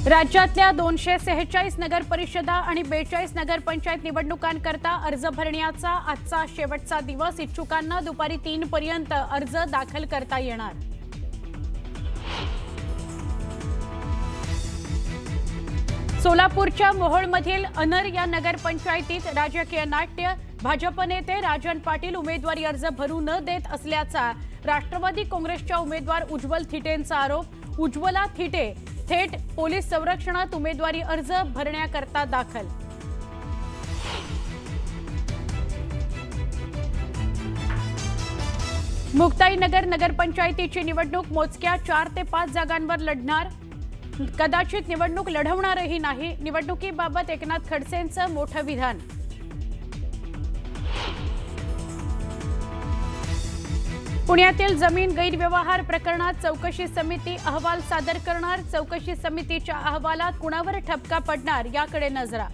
राज्यातल्या 246 नगर परिषदा आणि 42 नगरपंचायत निवडणुकांकरता अर्ज भरण्याचा आजचा शेवटचा दिवस। इच्छुकांना दुपारी 3 पर्यंत अर्ज दाखल करता येणार। सोलापूरच्या मोहोळमधील अनर या नगरपंचायतीत राजकीय नाट्य। भाजप नेते राजन पाटील उमेदवारी अर्ज भरू न देत असल्याचा राष्ट्रवादी काँग्रेसच्या उमेदवार उज्ज्वल थिटेंचा आरोप। उज्ज्वला थिटे थेट पोलीस संरक्षणात उमेदवारी अर्ज भरण्याकरता दाखल। मुक्ताईनगर नगरपंचायतीची निवडणूक मोजक्या 4 ते 5 जागांवर लढणार। कदाचित निवडणूक लढवणारही नाही। निवडणुकीबाबत एकनाथ खडसेंचं मोठं विधान। पुण्यातील जमीन गैरव्यवहार प्रकरणात चौकशी समिती अहवाल सादर करणार। चौकशी समितीच्या अहवालात कुणावर ठपका पडणार याकडे नजरा।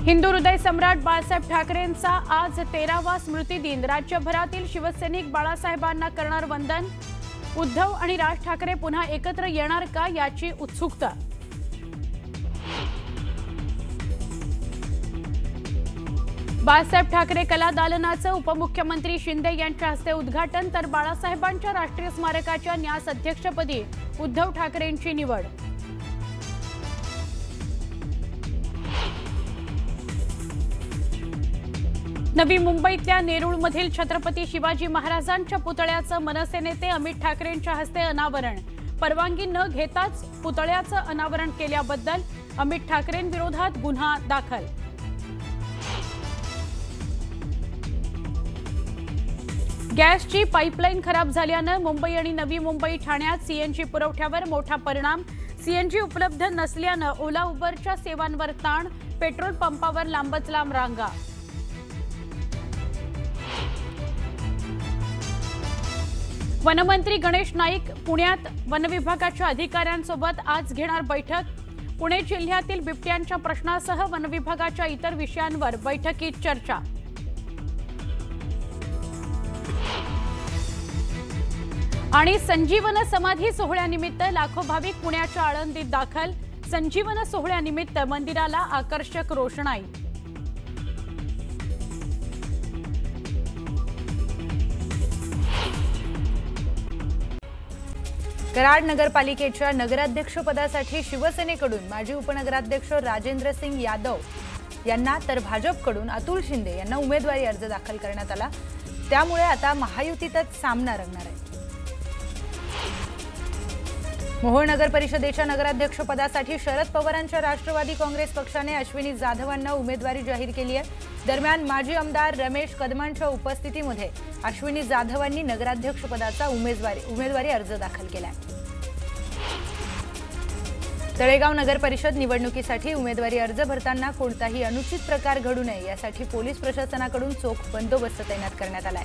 हिंदू हृदय सम्राट बाळासाहेब ठाकरेंचा आज 13वा स्मृतिदिन। राज्यभरातील शिवसैनिक बाळासाहेबांना करणार वंदन। उद्धव आणि राज ठाकरे पुन्हा एकत्र येणार का याची उत्सुकता। बाळासाहेब ठाकरे कला दालनाचं उपमुख्यमंत्री शिंदे यांच्या हस्ते उद्घाटन। तर बाळासाहेबांच्या राष्ट्रीय स्मारकाच्या न्यास अध्यक्षपदी उद्धव ठाकरेंची निवड। नवी मुंबईतल्या नेरूळमधील छत्रपती शिवाजी महाराजांच्या पुतळ्याचं मनसे नेते अमित ठाकरेंच्या हस्ते अनावरण। परवानगी न घेताच पुतळ्याचं अनावरण केल्याबद्दल अमित ठाकरेंविरोधात गुन्हा दाखल। गॅसची पाईपलाईन खराब झाल्यानं मुंबई आणि नवी मुंबई ठाण्यात सीएनजी पुरवठ्यावर मोठा परिणाम। सीएनजी उपलब्ध नसल्यानं ओला उबरच्या सेवांवर ताण। पेट्रोल पंपावर लांबच लांब रांगा। वनमंत्री गणेश नाईक पुण्यात वनविभागाच्या अधिकाऱ्यांसोबत आज घेणार बैठक। पुणे जिल्ह्यातील बिबट्यांच्या प्रश्नासह वनविभागाच्या इतर विषयांवर बैठकीत चर्चा। आणि संजीवन समाधी सोहळ्यानिमित्त लाखो भाविक पुण्याच्या आळंदीत दाखल। संजीवन सोहळ्यानिमित्त मंदिराला आकर्षक रोषणाई। कराड नगरपालिकेच्या नगराध्यक्षपदासाठी शिवसेनेकडून माजी उपनगराध्यक्ष राजेंद्र सिंग यादव यांना तर भाजपकडून अतुल शिंदे यांना उमेदवारी अर्ज दाखल करण्यात आला। त्यामुळे आता महायुतीतच सामना रंगणार आहे। मोहोळ नगर परिषदेच्या नगराध्यक्षपदासाठी शरद पवारांच्या राष्ट्रवादी काँग्रेस पक्षाने अश्विनी जाधवांना उमेदवारी जाहीर केली आहे। दरम्यान माजी आमदार रमेश कदमांच्या उपस्थितीमध्ये अश्विनी जाधवांनी नगराध्यक्षपदाचा उमेदवारी अर्ज दाखल केलाय। तळेगाव नगर परिषद निवडणुकीसाठी उमेदवारी अर्ज भरताना कोणताही अनुचित प्रकार घडू नये यासाठी पोलीस प्रशासनाकडून चोख बंदोबस्त तैनात करण्यात आलाय।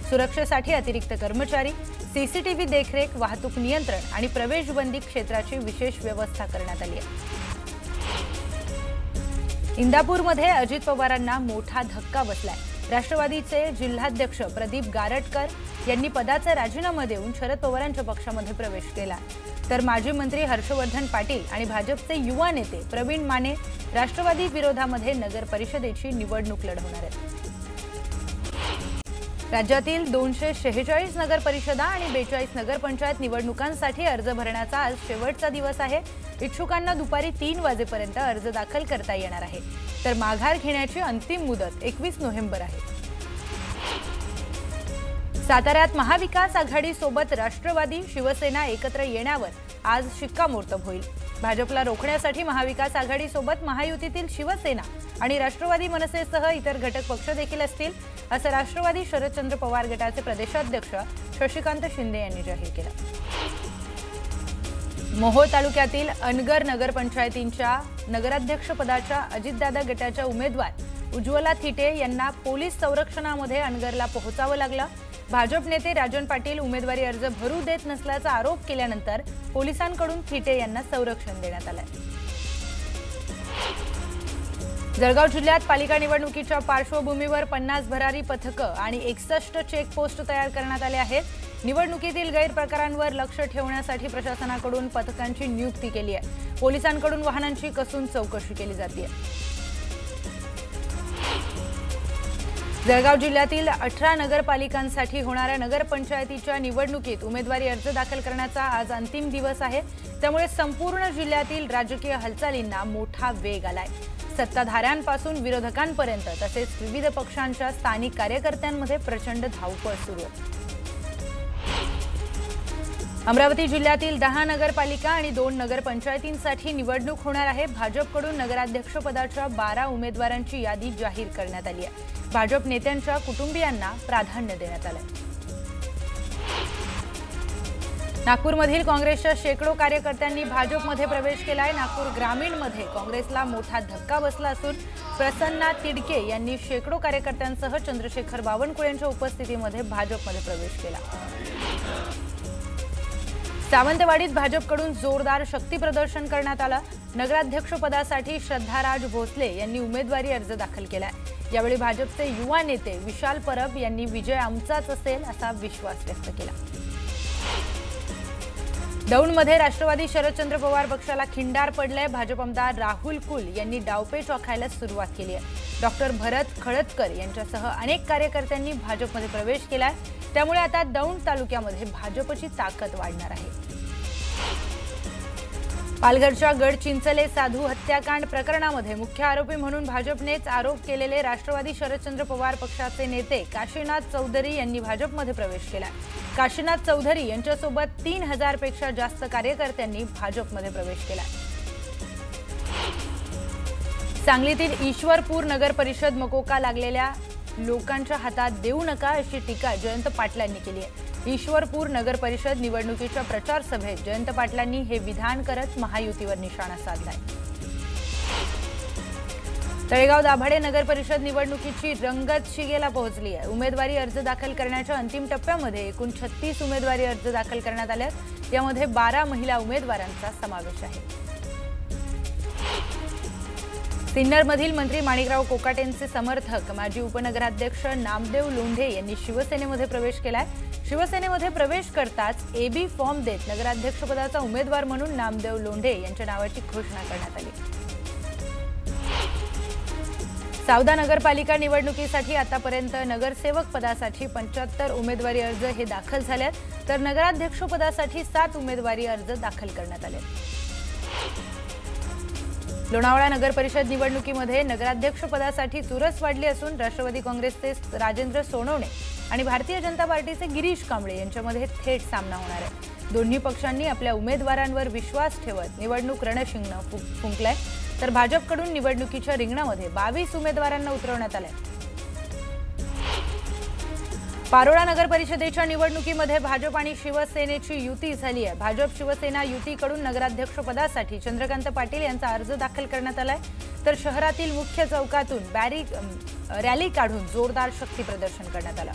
सुरक्षेसाठी अतिरिक्त कर्मचारी, सीसीटीव्ही देखरेख, वाहतूक नियंत्रण आणि प्रवेशबंदी क्षेत्राची विशेष व्यवस्था करण्यात आली आहे। इंदापूरमध्ये अजित पवारांना मोठा धक्का बसलाय। राष्ट्रवादीचे जिल्हाध्यक्ष प्रदीप गारटकर यांनी पदाचा राजीनामा देऊन शरद पवारांच्या पक्षामध्ये प्रवेश केला। तर माजी मंत्री हर्षवर्धन पाटील आणि भाजपचे युवा नेते प्रवीण माने राष्ट्रवादी विरोधामध्ये नगर परिषदेची निवडणूक लढवणार आहेत। राज्यातील 246 नगर परिषदा आणि 42 नगरपंचायत निवडणुकांसाठी अर्ज भरण्याचा आज शेवटचा दिवस आहे। इच्छुकांना दुपारी 3 वाजेपर्यंत अर्ज दाखल करता येणार आहे। तर माघार घेण्याची अंतिम मुदत 21 नोव्हेंबर आहे। साताऱ्यात महाविकास आघाडीसोबत राष्ट्रवादी शिवसेना एकत्र येण्यावर आज शिक्कामोर्तब होईल। भाजपला रोखण्यासाठी महाविकास आघाडीसोबत महायुतीतील शिवसेना आणि राष्ट्रवादी मनसेसह इतर घटक पक्ष देखील असतील, असं राष्ट्रवादी शरदचंद्र पवार गटाचे प्रदेशाध्यक्ष शशिकांत शिंदे यांनी जाहीर केलं। मोहोळ तालुक्यातील अनगर नगरपंचायतींच्या नगराध्यक्षपदाच्या अजितदादा गटाच्या उमेदवार उज्ज्वला थिटे यांना पोलीस संरक्षणामध्ये अनगरला पोहोचावं लागलं। भाजप नेते राजन पाटील उमेदवारी अर्ज भरू देत नसल्याचा आरोप केल्यानंतर पोलिसांकडून थिटे यांना संरक्षण देण्यात आलं। जळगाव जिल्ह्यात पालिका निवडणुकीच्या पार्श्वभूमीवर 50 भरारी पथकं आणि 61 चेकपोस्ट तयार करण्यात आले आहेत। निवडणुकीतील गैरप्रकारांवर लक्ष ठेवण्यासाठी प्रशासनाकडून पथकांची नियुक्ती केली आहे। पोलिसांकडून वाहनांची कसून चौकशी केली जाते। जळगाव जिल्ह्यातील 18 नगरपालिकांसाठी होणाऱ्या नगरपंचायतीच्या निवडणुकीत उमेदवारी अर्ज दाखल करण्याचा आज अंतिम दिवस आहे। त्यामुळे संपूर्ण जिल्ह्यातील राजकीय हालचालींना मोठा वेग आलाय। सत्ताधाऱ्यांपासून विरोधकांपर्यंत तसेच विविध पक्षांच्या स्थानिक कार्यकर्त्यांमध्ये प्रचंड धावपळ सुरू आहे। अमरावती जिल्ह्यातील 10 नगरपालिका आणि 2 नगरपंचायतींसाठी निवडणूक होणार आहे। भाजपकडून नगराध्यक्षपदाच्या 12 उमेदवारांची यादी जाहीर करण्यात आली आहे। भाजप नेत्यांच्या कुटुंबियांना प्राधान्य देण्यात आले। नागपूरमधील काँग्रेसच्या शेकडो कार्यकर्त्यांनी भाजपमध्ये प्रवेश केलाय। नागपूर ग्रामीणमध्ये काँग्रेसला मोठा धक्का बसला असून प्रसन्ना तिडके यांनी शेकडो कार्यकर्त्यांसह चंद्रशेखर बावनकुळेंच्या उपस्थितीमध्ये भाजपमध्ये प्रवेश केला। सावंतवाडीत भाजपकडून जोरदार शक्ती प्रदर्शन करण्यात आलं। नगराध्यक्षपदासाठी श्रद्धाराज भोसले यांनी उमेदवारी अर्ज दाखल केलाय। यावेळी भाजपचे युवा नेते विशाल परब यांनी विजय आमचाच असेल असा विश्वास व्यक्त केला। दौंडमध्ये राष्ट्रवादी शरदचंद्र पवार पक्षाला खिंडार पडले। भाजप आमदार राहुल कुल यांनी डावपेच आखायला सुरुवात केली आहे। डॉक्टर भरत खळदकर यांच्यासह अनेक कार्यकर्त्यांनी भाजपमध्ये प्रवेश केलाय। त्यामुळे आता दौंड तालुक्यामध्ये भाजपची ताकद वाढणार आहे। पालघरच्या गडचिंचले साधू हत्याकांड प्रकरणामध्ये मुख्य आरोपी म्हणून भाजपनेच आरोप केलेले राष्ट्रवादी शरदचंद्र पवार पक्षाचे नेते काशीनाथ चौधरी यांनी भाजपमध्ये प्रवेश केला। काशीनाथ चौधरी यांच्यासोबत 3000 पेक्षा जास्त कार्यकर्त्यांनी भाजपमध्ये प्रवेश केला। सांगलीतील ईश्वरपूर नगर परिषद मकोका लागलेल्या लोकांच्या हातात देऊ नका अशी टीका जयंत पाटलांनी केली आहे। ईश्वरपूर नगर परिषद निवडणुकीच्या प्रचार सभेत जयंत पाटलांनी हे विधान करत महायुतीवर निशाणा साधलाय। तळेगाव दाभाडे नगर परिषद निवडणुकीची रंगत शिगेला पोहोचली आहे। उमेदवारी अर्ज दाखल करण्याच्या अंतिम टप्प्यामध्ये एकूण 36 उमेदवारी अर्ज दाखल करण्यात आले। यामध्ये 12 महिला उमेदवारांचा समावेश आहे। सिन्नरमधील मंत्री माणिकराव कोकाटेंचे समर्थक माजी उपनगराध्यक्ष नामदेव लोंढे यांनी शिवसेनेमध्ये प्रवेश केलाय। शिवसेनेमध्ये प्रवेश करताच एबी फॉर्म देत नगराध्यक्षपदाचा उमेदवार म्हणून नामदेव लोंढे यांच्या नावाची घोषणा करण्यात आली। सावदा नगरपालिका निवडणुकीसाठी आतापर्यंत नगरसेवक पदासाठी 75 उमेदवारी अर्ज हे दाखल झालेत, तर नगराध्यक्षपदासाठी 7 उमेदवारी अर्ज दाखल करण्यात आले। लोणावळा नगर परिषद निवडणुकीमध्ये नगराध्यक्षपदासाठी चुरस वाढली असून राष्ट्रवादी काँग्रेसचे राजेंद्र सोनवणे आणि भारतीय जनता पार्टीचे गिरीश कांबळे यांच्यामध्ये थेट सामना होणार आहे। दोन्ही पक्षांनी आपल्या उमेदवारांवर विश्वास ठेवत निवडणूक रणशिंगण फुंकलाय, तर भाजपकडून निवडणुकीच्या रिंगणामध्ये 22 उमेदवारांना उतरवण्यात आले। पारोळा नगर परिषदेच्या निवडणुकीमध्ये भाजप आणि शिवसेनेची युती झाली आहे। भाजप शिवसेना युतीकडून नगराध्यक्षपदासाठी चंद्रकांत पाटील यांचा अर्ज दाखल करण्यात आलाय, तर शहरातील मुख्य चौकातून रॅली काढून जोरदार शक्ती प्रदर्शन करण्यात आलं।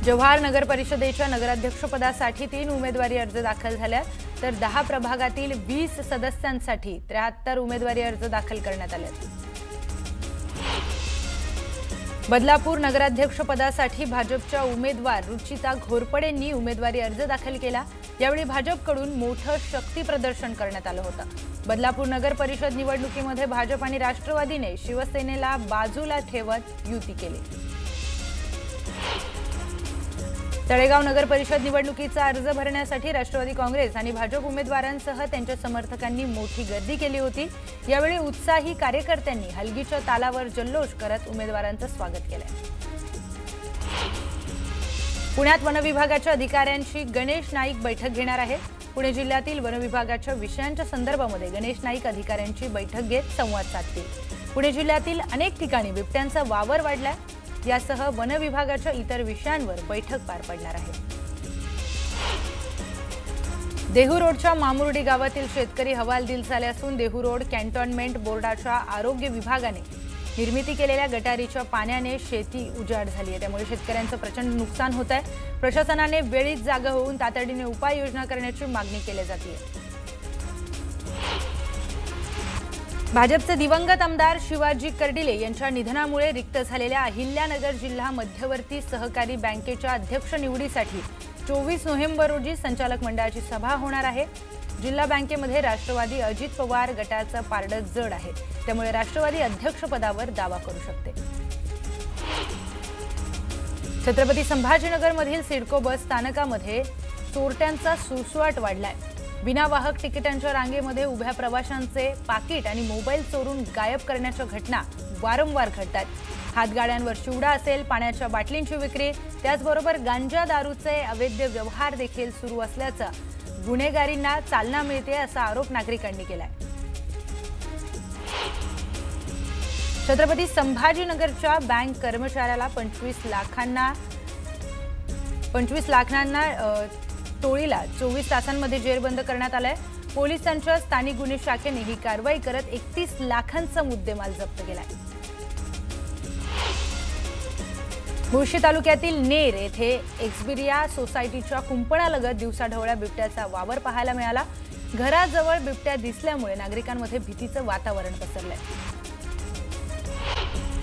जव्हार नगर परिषदेच्या नगराध्यक्षपदासाठी 3 उमेदवारी अर्ज दाखल झाले, तर 10 प्रभागातील 20 सदस्यांसाठी 73 उमेदवारी अर्ज दाखल करण्यात आले। बदलापूर नगराध्यक्षपदासाठी भाजपच्या उमेदवार रुचिता घोरपडेंनी उमेदवारी अर्ज दाखल केला। यावेळी भाजपकडून मोठं शक्ती प्रदर्शन करण्यात आलं होतं। बदलापूर नगर परिषद निवडणुकीमध्ये भाजप आणि राष्ट्रवादीने शिवसेनेला बाजूला ठेवत युती केली। तळेगाव नगर परिषद निवडणुकीचा अर्ज भरण्यासाठी राष्ट्रवादी काँग्रेस आणि भाजप उमेदवारांसह त्यांच्या समर्थकांनी मोठी गर्दी केली होती। यावेळी उत्साही कार्यकर्त्यांनी हलगीच्या तालावर जल्लोष करत उमेदवारांचं स्वागत केलं। पुण्यात वन विभागाच्या अधिकाऱ्यांची गणेश नाईक बैठक घेणार आहे। पुणे जिल्ह्यातील वन विभागाच्या विषयांच्या संदर्भामध्ये गणेश नाईक अधिकाऱ्यांची बैठक घेत संवाद साधतील। पुणे जिल्ह्यातील अनेक ठिकाणी बिबट्यांचा वावर वाढलाय, यासह वन विभागाच्या इतर विषयांवर बैठक पार पडणार आहे। देहू रोडच्या मामुर्डी गावातील शेतकरी हवालदिल झाले असून देहू रोड कॅन्टोन्मेंट बोर्डाच्या आरोग्य विभागाने निर्मिती केलेल्या गटारीच्या पाण्याने शेती उजाड झाली आहे। त्यामुळे शेतकऱ्यांचं प्रचंड नुकसान होत आहे। प्रशासनाने वेळीच जागा होऊन तातडीने उपाययोजना करण्याची मागणी केली जाते। भाजपचे दिवंगत आमदार शिवाजी कर्डिले यांच्या निधनामुळे रिक्त झालेल्या अहिल्यानगर जिल्हा मध्यवर्ती सहकारी बँकेच्या अध्यक्ष निवडीसाठी 24 नोव्हेंबर रोजी संचालक मंडळाची सभा होणार आहे। जिल्हा बँकेमध्ये राष्ट्रवादी अजित पवार गटाचं पारडं जड आहे, त्यामुळे राष्ट्रवादी अध्यक्षपदावर दावा करू शकते। छत्रपती संभाजीनगरमधील सिडको बस स्थानकामध्ये चोरट्यांचा सुळसुळाट वाढलाय। बिनावाहक तिकिटांच्या रांगेमध्ये उभ्या प्रवाशांचे पाकिट आणि मोबाईल चोरून गायब करण्याच्या घटना वारंवार घडतात। हातगाड्यांवर चिवडा असेल, पाण्याच्या बाटलींची विक्री, त्याचबरोबर गांजा दारूचे अवैध व्यवहार देखील सुरू असल्याचा गुन्हेगारींना चालना मिळते असा आरोप नागरिकांनी केलाय। छत्रपती संभाजीनगरच्या बँक कर्मचाऱ्याला 25 लाखांना टोळीला 24 तासांमध्ये जेरबंद करण्यात आलाय। पोलिसांच्या स्थानिक गुन्हे शाखेने ही कारवाई करत 31 लाखांचा मुद्देमाल जप्त केलाय। मुळशी तालुक्यातील नेर येथे एक्सबिरिया सोसायटीच्या कुंपणालगत दिवसाढवळ्या बिबट्याचा वावर पाहायला मिळाला। घराजवळ बिबट्या दिसल्यामुळे नागरिकांमध्ये भीतीचं वातावरण पसरलंय।